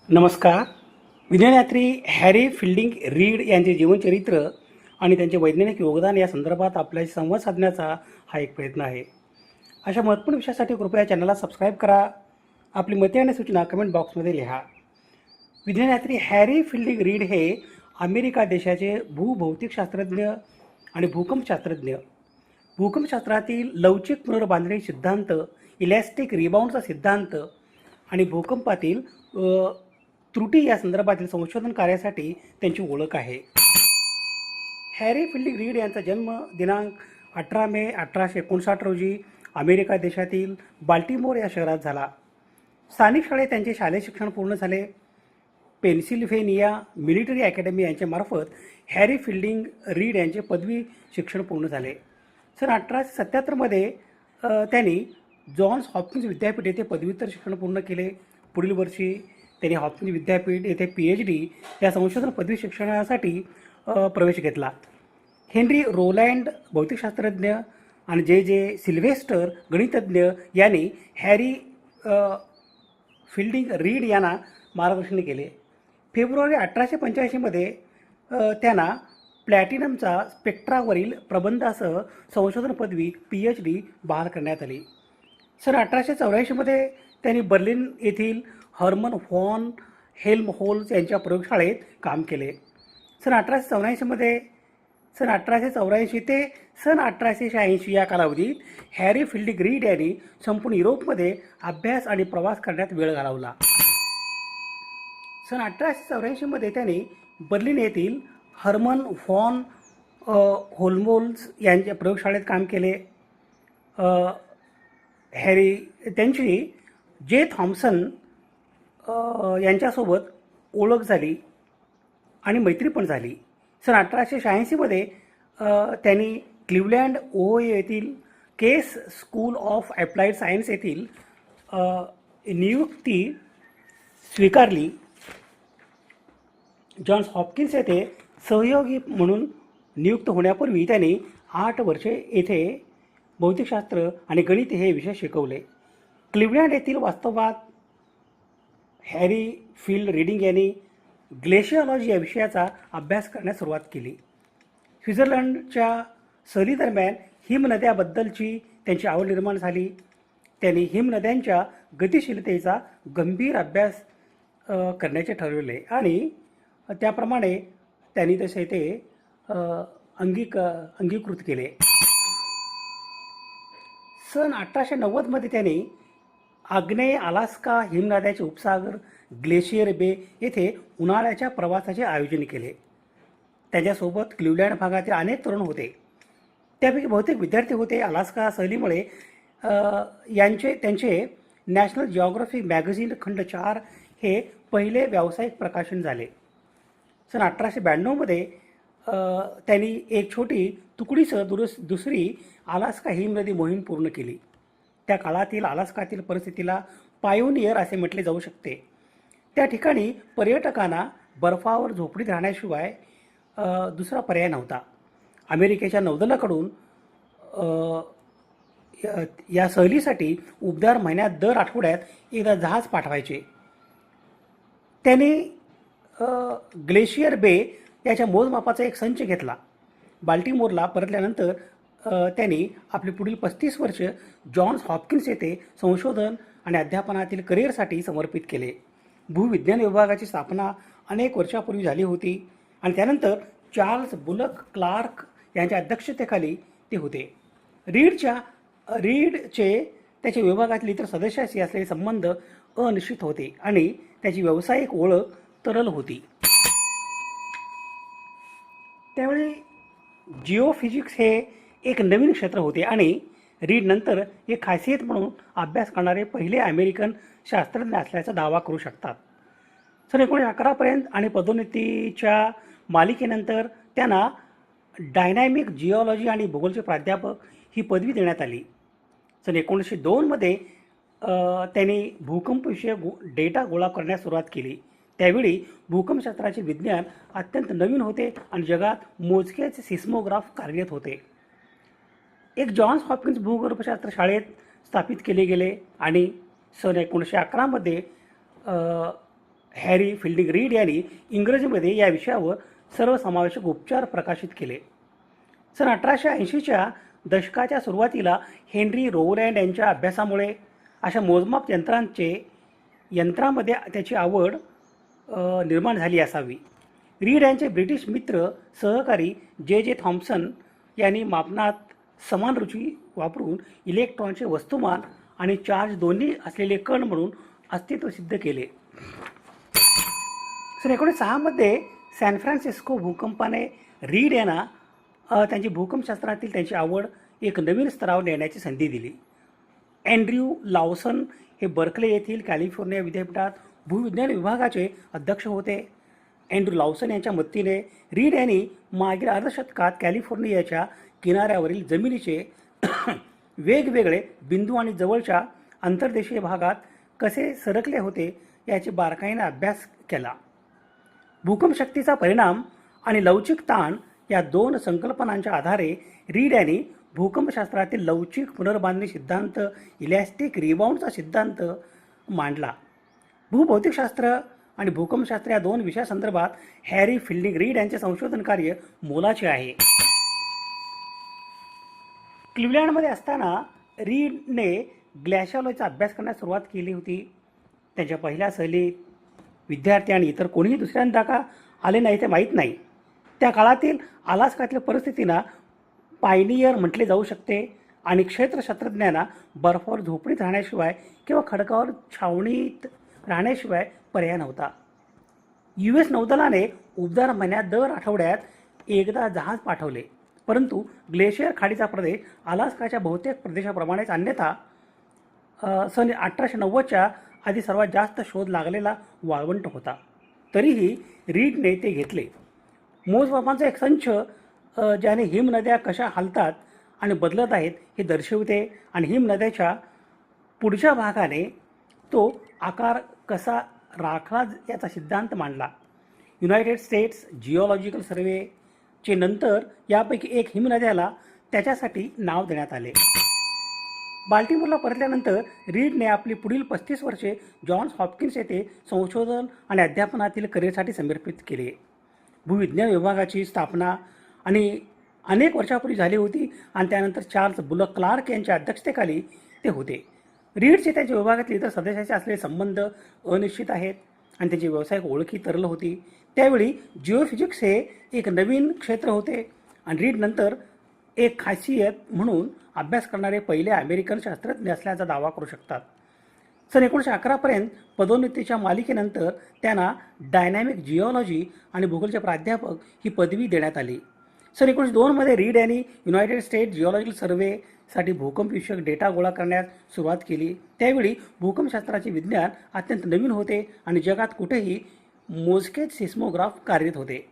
नमस्कार. विज्ञानयात्री Harry fielding read यांचे जीवनचरित्र आणि त्यांचे वैज्ञानिक योगदान या संदर्भात आपल्याशी संवाद साधण्याचा हा एक प्रयत्न आहे. अशा महत्त्वपूर्ण विषयासाठी कृपया चॅनलला सबस्क्राईब करा. आपली मते आणि सूचना कमेंट बॉक्समध्ये लिहा. विज्ञानयात्री हॅरी फिल्डिंग रीड हे अमेरिका देशाचे भूभौतिकशास्त्रज्ञ आणि भूकंपशास्त्रज्ञ. भूकंपशास्त्रातील लवचिक पुनर्बांधणी सिद्धांत, इलॅस्टिक रिबाउंडचा सिद्धांत आणि भूकंपातील त्रुटी या संदर्भातील संशोधन कार्यासाठी त्यांची ओळख आहे. हॅरी फिल्डिंग रीड यांचा जन्म दिनांक 18 मे 1859 रोजी अमेरिका देशातील बाल्टिमोर या शहरात झाला. स्थानिक शाळेत त्यांचे शालेय शिक्षण पूर्ण झाले. पेन्सिल्व्हेनिया मिलिटरी अकॅडमी यांच्यामार्फत हॅरी फिल्डिंग रीड यांचे पदवी शिक्षण पूर्ण झाले. सन 1877 त्यांनी जॉन्स हॉपकिन्स विद्यापीठ येथे पदव्युत्तर शिक्षण पूर्ण केले. पुढील वर्षी त्यांनी हॉपकिन्स विद्यापीठ येथे PhD या संशोधन पदवी शिक्षणासाठी प्रवेश घेतला. हेनरी रोलँड भौतिकशास्त्रज्ञ आणि जे सिल्व्हेस्टर गणितज्ञ यांनी हॅरी फिल्डिंग रीड यांना मार्गदर्शन केले. फेब्रुवारी 1885 त्यांना प्लॅटिनमचा स्पेक्ट्रावरील प्रबंधासह संशोधन पदवी PhD बहाल करण्यात आली. सन 1884 त्यांनी बर्लिन येथील हर्मन व्हॉन हेल्महोल्ट्झ यांच्या प्रयोगशाळेत काम केले. सन 1884 ते सन 1886 या कालावधीत हॅरी फिल्डिंग रीड यांनी संपूर्ण युरोपमध्ये अभ्यास आणि प्रवास करण्यात वेळ घालवला. सन 1884 त्यांनी बर्लिन येथील हर्मन व्हॉन हेल्महोल्ट्झ यांच्या प्रयोगशाळेत काम केले. त्यांची जे थॉम्सन यांच्यासोबत ओळख झाली आणि मैत्री पण झाली. सन 1886 त्यांनी क्लिव्हलँड ओहायो येथील केस स्कूल ऑफ अप्लाइड सायन्स येथील नियुक्ती स्वीकारली. जॉन्स हॉपकिन्स येथे सहयोगी म्हणून नियुक्त होण्यापूर्वी त्यांनी 8 वर्षे येथे भौतिकशास्त्र आणि गणित हे विषय शिकवले. क्लिव्हलँड येथील वास्तवात हॅरी फिल्ड रीडिंग यांनी ग्लेशियोलॉजी या विषयाचा अभ्यास करण्यास सुरुवात केली. स्वित्झर्लंडच्या सहलीदरम्यान हिमनद्याबद्दलची त्यांची आवड निर्माण झाली. त्यांनी हिमनद्यांच्या गतिशीलतेचा गंभीर अभ्यास करण्याचे ठरवले आणि त्याप्रमाणे त्यांनी तसे ते अंगीकृत केले. सन 1890 त्यांनी आग्नेय अलास्का हिमनद्याचे उपसागर ग्लेशियर बे येथे उन्हाळ्याच्या प्रवासाचे आयोजन केले. त्याच्यासोबत क्लिव्हलँड भागातील अनेक तरुण होते. त्यापैकी बहुतेक विद्यार्थी होते. अलास्का सहलीमुळे त्यांचे नॅशनल जिओग्राफिक मॅगझिन खंड 4 हे पहिले व्यावसायिक प्रकाशन झाले. सन 1892 त्यांनी एक छोटी तुकडीसह दुसरी अलास्का हिमनदी मोहीम पूर्ण केली. त्या काळातील अलास्कातील परिस्थितीला पायोनियर असे म्हटले जाऊ शकते. त्या ठिकाणी पर्यटकांना बर्फावर झोपडीत राहण्याशिवाय दुसरा पर्याय नव्हता. अमेरिकेच्या नौदलाकडून या सहलीसाठी उबदार महिन्यात दर आठवड्यात एकदा जहाज पाठवायचे. त्यांनी ग्लेशियर बे याच्या मोजमापाचा एक संच घेतला. बाल्टिमोरला परतल्यानंतर त्यांनी आपली पुढील 35 वर्ष जॉन्स हॉपकिन्स येथे संशोधन आणि अध्यापनातील करिअरसाठी समर्पित केले. भूविज्ञान विभागाची स्थापना अनेक वर्षापूर्वी झाली होती आणि त्यानंतर चार्ल्स बुलक क्लार्क यांच्या अध्यक्षतेखाली ते होते. रीडचे त्याच्या विभागातील इतर सदस्याशी असलेले संबंध अनिश्चित होते आणि त्याची व्यावसायिक ओळख तरल होती. त्यावेळी जिओफिजिक्स हे एक नवीन क्षेत्र होते आणि रीड नंतर एक खासियत म्हणून अभ्यास करणारे पहिले अमेरिकन शास्त्रज्ञ असल्याचा दावा करू शकतात. सन 1911 आणि पदोन्नतीच्या मालिकेनंतर त्यांना डायनॅमिक जिओलॉजी आणि भूगोलचे प्राध्यापक ही पदवी देण्यात आली. सन 1902 त्यांनी भूकंपविषयक डेटा गोळा करण्यास सुरुवात केली. त्यावेळी भूकंपशास्त्राचे विज्ञान अत्यंत नवीन होते आणि जगात मोजकेच सिस्मोग्राफ कार्यरत होते. एक जॉन्स हॉपकिन्स भूगर्भशास्त्र शाळेत स्थापित केले गेले आणि सन 1911 हॅरी फिल्डिंग रीड यांनी इंग्रजीमध्ये या विषयावर सर्वसमावेशक उपचार प्रकाशित केले. सन 1880च्या दशकाच्या सुरुवातीला हेनरी रोलँड यांच्या अभ्यासामुळे अशा मोजमाप यंत्रामध्ये त्याची आवड निर्माण झाली असावी. रीड यांचे ब्रिटिश मित्र सहकारी जे थॉम्सन यांनी मापनात समान रुची वापरून इलेक्ट्रॉनचे वस्तुमान आणि चार्ज दोन्ही असलेले कण म्हणून अस्तित्व सिद्ध केले. सन 1906 सॅन फ्रान्सिस्को भूकंपाने रीड यांना त्यांची भूकंपशास्त्रातील त्यांची आवड एक नवीन स्तरावर नेण्याची संधी दिली. अँड्र्यू लावसन हे बर्कले येथील कॅलिफोर्निया विद्यापीठात भूविज्ञान विभागाचे अध्यक्ष होते. अँड्र्यू लावसन यांच्या मदतीने रीड यांनी मागील अर्धशतकात कॅलिफोर्नियाच्या किनाऱ्यावरील जमिनीचे वेगवेगळे बिंदू आणि जवळच्या अंतर्देशीय भागात कसे सरकले होते याचे बारकाईने अभ्यास केला. भूकंप शक्तीचा परिणाम आणि लवचिक ताण या दोन संकल्पनांच्या आधारे रीड यांनी भूकंपशास्त्रातील लवचिक पुनर्बांधणी सिद्धांत, इलॅस्टिक रिबाउंडचा सिद्धांत मांडला. भूभौतिकशास्त्र आणि भूकंपशास्त्र या दोन विषयासंदर्भात हॅरी फिल्डिंग रीड यांचे संशोधन कार्य मोलाचे आहे. क्लिव्हलँडमध्ये असताना रीडने ग्लॅशियोलॉजीचा अभ्यास करण्यास सुरुवात केली होती. त्यांच्या पहिल्या सहलीत विद्यार्थी आणि इतर कोणीही दुसऱ्यांदा का आले नाही ते माहीत नाही. त्या काळातील अलास्कातील परिस्थितींना पायनियर म्हटले जाऊ शकते आणि क्षेत्रशास्त्रज्ञांना बर्फावर झोपडीत राहण्याशिवाय किंवा खडकावर छावणीत राहण्याशिवाय पर्याय नव्हता. US नौदलाने उबदार महिन्यात दर आठवड्यात एकदा जहाज पाठवले, परंतु ग्लेशियर खाडीचा प्रदेश अलास्काच्या बहुतेक प्रदेशाप्रमाणेच अन्यथा सन 1890च्या आधी सर्वात जास्त शोध लागलेला वाळवंट होता. तरीही रीडने ते घेतले. मोजमापांचा एक संच ज्याने हिमनद्या कशा हालतात आणि बदलत आहेत हे दर्शवते आणि हिमनद्याच्या पुढच्या भागाने तो आकार कसा राखला याचा सिद्धांत मांडला. युनायटेड स्टेट्स जिओलॉजिकल सर्वेचे नंतर यापैकी एक हिमनद्याला त्याच्यासाठी नाव देण्यात आले. बाल्टिमोरला परतल्यानंतर रीडने आपली पुढील 35 वर्षे जॉन्स हॉपकिन्स येथे संशोधन आणि अध्यापनातील करिअरसाठी समर्पित केले. भूविज्ञान विभागाची स्थापना आणि अनेक वर्षापूर्वी झाली होती आणि त्यानंतर चार्ल्स बुलक क्लार्क यांच्या अध्यक्षतेखाली ते होते. रीडचे त्यांच्या विभागातील इतर सदस्याचे असलेले संबंध अनिश्चित आहेत आणि त्यांची व्यावसायिक ओळखी तरल होती. त्यावेळी जिओफिजिक्स हे एक नवीन क्षेत्र होते आणि रीड नंतर एक खासियत म्हणून अभ्यास करणारे पहिले अमेरिकन शास्त्रज्ञ असल्याचा दावा करू शकतात. सन 1911पर्यंत पदोन्नतीच्या मालिकेनंतर त्यांना डायनॅमिक जिओलॉजी आणि भूगोलचे प्राध्यापक ही पदवी देण्यात आली. सन 1902मध्ये रीड यांनी युनायटेड स्टेट्स जिओलॉजिकल सर्वेसाठी भूकंपविषयक डेटा गोळा करण्यास सुरुवात केली. त्यावेळी भूकंपशास्त्राचे विज्ञान अत्यंत नवीन होते आणि जगात कुठेही मोजकेच सिस्मोग्राफ कार्यरत होते.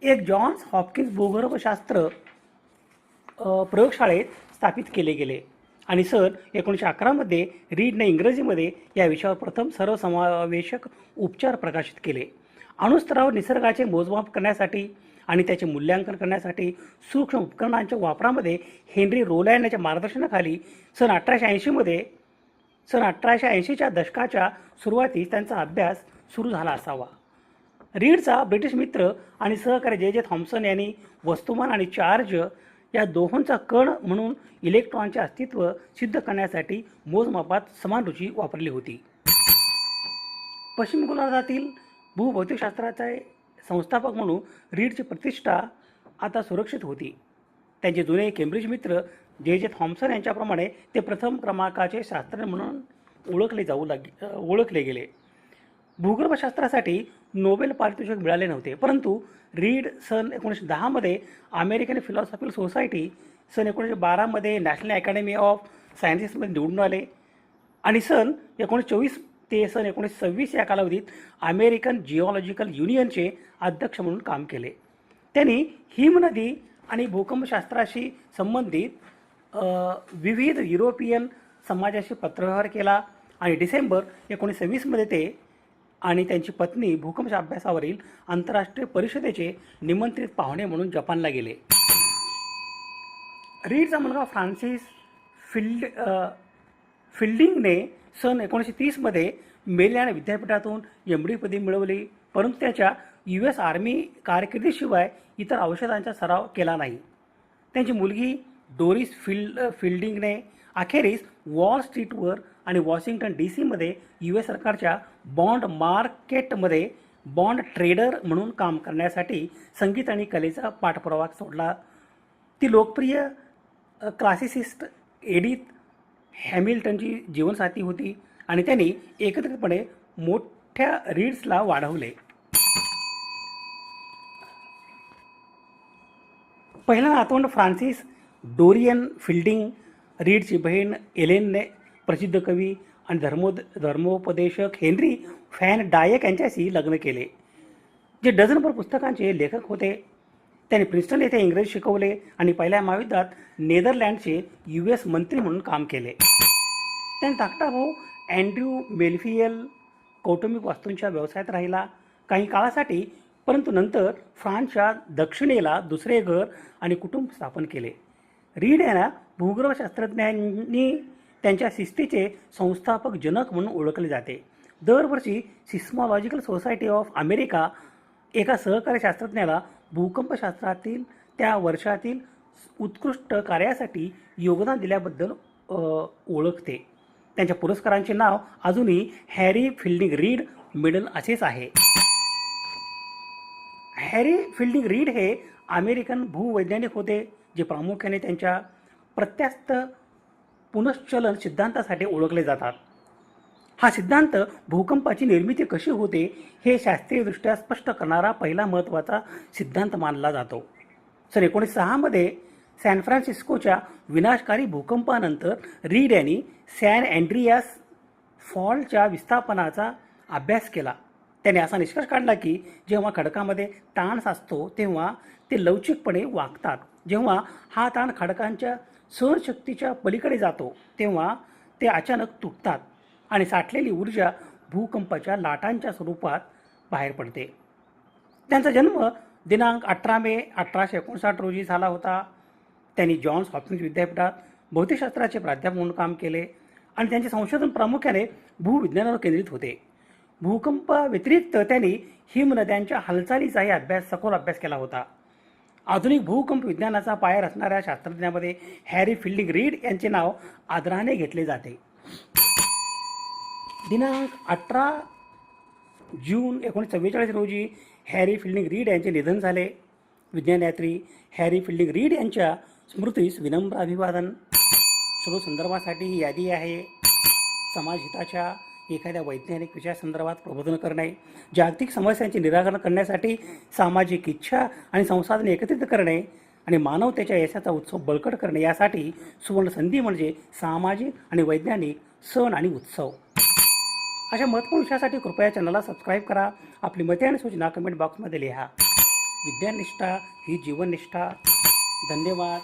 एक जॉन्स हॉपकिन्स भूगर्भशास्त्र प्रयोगशाळेत स्थापित केले गेले आणि सन 1911मध्ये रीडने इंग्रजीमध्ये या विषयावर प्रथम सर्वसमावेशक उपचार प्रकाशित केले. अणुस्तरावर निसर्गाचे मोजमाप करण्यासाठी आणि त्याचे मूल्यांकन करण्यासाठी सूक्ष्म उपकरणांच्या वापरामध्ये हेनरी रोलँड यांच्या मार्गदर्शनाखाली सन 1880च्या दशकाच्या सुरुवातीस त्यांचा अभ्यास सुरू झाला असावा. रीडचा ब्रिटिश मित्र आणि सहकारी जे थॉम्सन यांनी वस्तुमान आणि चार्ज या दोहोंचा कण म्हणून इलेक्ट्रॉनचे अस्तित्व सिद्ध करण्यासाठी मोजमापात समान रुची वापरली होती. पश्चिम गोलार्धातील भूभौतिकशास्त्राचे संस्थापक म्हणून रीडची प्रतिष्ठा आता सुरक्षित होती. त्यांचे जुने केम्ब्रिज मित्र जे थॉम्सन यांच्याप्रमाणे ते प्रथम क्रमांकाचे शास्त्रज्ञ म्हणून ओळखले गेले. भूगर्भशास्त्रासाठी नोबेल पारितोषिक मिळाले नव्हते, परंतु रीड सन 1910मध्ये अमेरिकन फिलॉसॉफिकल सोसायटी, सन 1912मध्ये नॅशनल अकॅडमी ऑफ सायन्सेसमध्ये निवडून आले आणि सन 1924 ते सन 1926 या कालावधीत अमेरिकन जिओलॉजिकल युनियनचे अध्यक्ष म्हणून काम केले. त्यांनी हिमनदी आणि भूकंपशास्त्राशी संबंधित विविध युरोपियन समाजाशी पत्रव्यवहार केला आणि डिसेंबर 1926मध्ये ते आणि त्यांची पत्नी भूकंप अभ्यासावरील आंतरराष्ट्रीय परिषदेचे निमंत्रित पाहुणे म्हणून जपानला गेले. रीडचा मुलगा फ्रान्सिस फिल्डिंगने सन 1930मध्ये मेरीलँड विद्यापीठातून MD पदवी मिळवली, परंतु त्याच्या US आर्मी कारकिर्दीशिवाय इतर औषधांचा सराव केला नाही. त्यांची मुलगी डोरिस फिल्डिंगने अखेरीस वॉल स्ट्रीटवर आणि वॉशिंग्टन DC मध्ये US सरकारच्या बॉन्ड मार्केटमध्ये बॉन्ड ट्रेडर म्हणून काम करण्यासाठी संगीत आणि कलेचा पाठपुरावा सोडला. ती लोकप्रिय क्लासिसिस्ट एडिथ हॅमिल्टनची जीवनसाथी होती आणि त्यांनी एकत्रितपणे मोठ्या रीड्सला वाढवले. पहिला नातवंड फ्रान्सिस डोरियन फिल्डिंग रीडची बहीण एलेनने प्रसिद्ध कवी आणि धर्मोपदेशक हेनरी फॅन डायक यांच्याशी लग्न केले, जे डझनभर पुस्तकांचे लेखक होते. त्यांनी प्रिन्स्टन येथे इंग्रजी शिकवले आणि पहिल्या महायुद्धात नेदरलँडचे US मंत्री म्हणून काम केले. त्यांचा धाकटा भाऊ अँड्र्यू मेलफियल कौटुंबिक वस्तूंच्या व्यवसायात राहिला काही काळासाठी, परंतु नंतर फ्रान्सच्या दक्षिणेला दुसरे घर आणि कुटुंब स्थापन केले. रीड यांना भूगर्भशास्त्रज्ञांनी त्यांच्या शिस्तीचे संस्थापक जनक म्हणून ओळखले जाते. दरवर्षी सिस्मॉलॉजिकल सोसायटी ऑफ अमेरिका एका सहकारी शास्त्रज्ञाला भूकंपशास्त्रातील त्या वर्षातील उत्कृष्ट कार्यासाठी योगदान दिल्याबद्दल ओळखते. त्यांच्या पुरस्कारांचे नाव अजूनही हॅरी फिल्डिंग रीड मेडल असेच आहे. हॅरी फिल्डिंग रीड हे अमेरिकन भूवैज्ञानिक होते, जे प्रामुख्याने त्यांच्या प्रत्यास्थ पुनश्चलन सिद्धांतासाठी ओळखले जातात. हा सिद्धांत भूकंपाची निर्मिती कशी होते हे शास्त्रीयदृष्ट्या स्पष्ट करणारा पहिला महत्त्वाचा सिद्धांत मानला जातो. सन 1906 मध्ये सॅन फ्रान्सिस्कोच्या विनाशकारी भूकंपानंतर रीड यांनी सॅन अँड्रियास फॉलच्या विस्थापनाचा अभ्यास केला. त्याने असा निष्कर्ष काढला की जेव्हा खडकामध्ये ताण साचतो तेव्हा ते लवचिकपणे वागतात. जेव्हा हा ताण खडकांच्या सहनशक्तीच्या पलीकडे जातो तेव्हा ते अचानक तुटतात आणि साठलेली ऊर्जा भूकंपाच्या लाटांच्या स्वरूपात बाहेर पडते. त्यांचा जन्म दिनांक 18 मे 1859 रोजी झाला होता. त्यांनी जॉन्स हॉपकिन्स विद्यापीठात भौतिकशास्त्राचे प्राध्यापक म्हणून काम केले आणि त्यांचे संशोधन प्रामुख्याने भूविज्ञानावर केंद्रित होते. भूकंपाव्यतिरिक्त त्यांनी हिमनद्यांच्या हालचालीचाही सखोल अभ्यास केला होता. आधुनिक भूकंप विज्ञानाचा पाया रचणाऱ्या शास्त्रज्ञांमध्ये हॅरी फिल्डिंग रीड यांचे नाव आदराने घेतले जाते. दिनांक 18 जून 1944 रोजी हॅरी फिल्डिंग रीड यांचे निधन झाले. विज्ञानयात्री हॅरी फिल्डिंग रीड यांच्या स्मृतीस विनम्र अभिवादन. सर्व संदर्भासाठी ही यादी आहे. समाजहिताच्या एखाद्या वैज्ञानिक विषयासंदर्भात प्रबोधन करणे, जागतिक समस्यांचे निराकरण करण्यासाठी सामाजिक इच्छा आणि संसाधने एकत्रित करणे आणि मानवतेच्या यशाचा उत्सव बळकट करणे यासाठी सुवर्ण संधी म्हणजे सामाजिक आणि वैज्ञानिक सण आणि उत्सव. अशा महत्त्वपूर्ण विषयासाठी कृपया चॅनलला सबस्क्राईब करा. आपली मते आणि सूचना कमेंट बॉक्समध्ये लिहा. विज्ञाननिष्ठा ही जीवननिष्ठा. धन्यवाद.